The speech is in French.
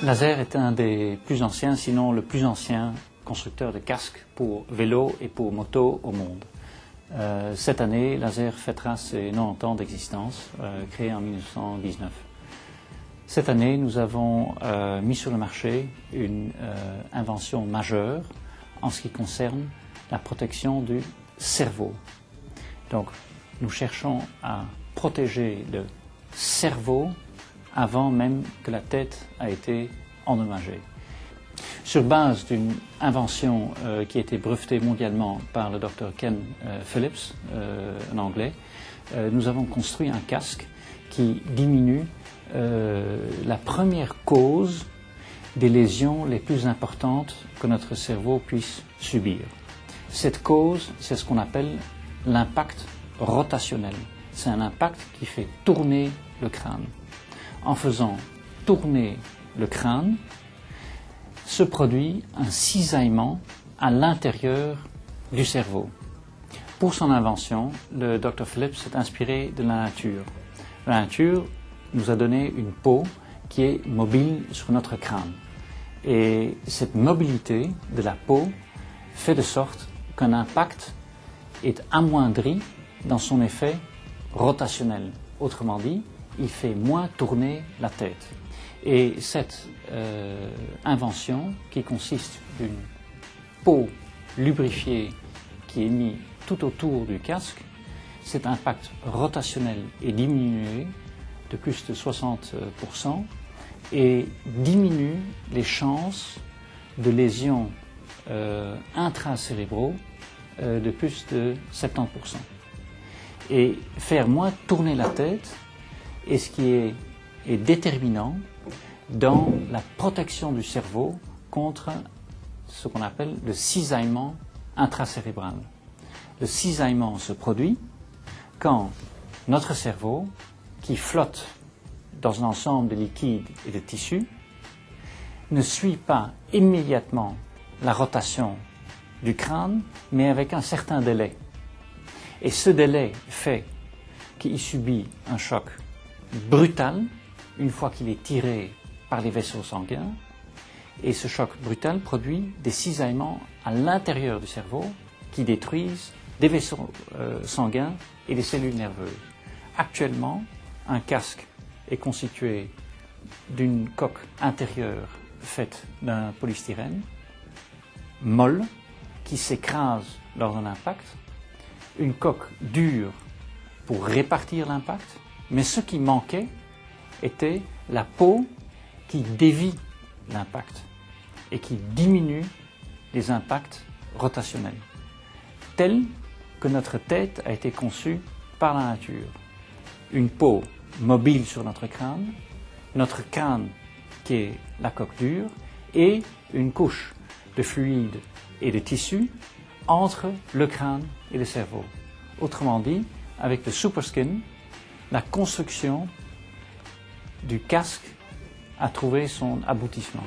Laser est un des plus anciens, sinon le plus ancien constructeur de casques pour vélo et pour moto au monde. Cette année, Laser fêtera ses 90 ans d'existence, créé en 1919. Cette année, nous avons mis sur le marché une invention majeure en ce qui concerne la protection du cerveau. Donc, nous cherchons à protéger le cerveau avant même que la tête a été endommagée. Sur base d'une invention qui a été brevetée mondialement par le Dr Ken Phillips, un Anglais, nous avons construit un casque qui diminue la première cause des lésions les plus importantes que notre cerveau puisse subir. Cette cause, c'est ce qu'on appelle l'impact rotationnel. C'est un impact qui fait tourner le crâne. En faisant tourner le crâne, se produit un cisaillement à l'intérieur du cerveau. Pour son invention, le Dr Phillips s'est inspiré de la nature. La nature nous a donné une peau qui est mobile sur notre crâne. Et cette mobilité de la peau fait de sorte qu'un impact est amoindri dans son effet rotationnel. Autrement dit, il fait moins tourner la tête. Et cette invention, qui consiste d'une peau lubrifiée qui est mise tout autour du casque, cet impact rotationnel est diminué de plus de 60% et diminue les chances de lésions intracérébraux de plus de 70%. Et faire moins tourner la tête est ce qui est déterminant dans la protection du cerveau contre ce qu'on appelle le cisaillement intracérébral. Le cisaillement se produit quand notre cerveau, qui flotte dans un ensemble de liquides et de tissus, ne suit pas immédiatement la rotation du crâne, mais avec un certain délai. Et ce délai fait qu'il subit un choc brutal une fois qu'il est tiré par les vaisseaux sanguins, et ce choc brutal produit des cisaillements à l'intérieur du cerveau qui détruisent des vaisseaux sanguins et des cellules nerveuses. Actuellement, un casque est constitué d'une coque intérieure faite d'un polystyrène molle qui s'écrase lors d'un impact, une coque dure pour répartir l'impact, mais ce qui manquait était la peau qui dévie l'impact et qui diminue les impacts rotationnels, tel que notre tête a été conçue par la nature. Une peau mobile sur notre crâne qui est la coque dure, et une couche de fluide et de tissu entre le crâne et le cerveau. Autrement dit, avec le Superskin, la construction du casque a trouvé son aboutissement.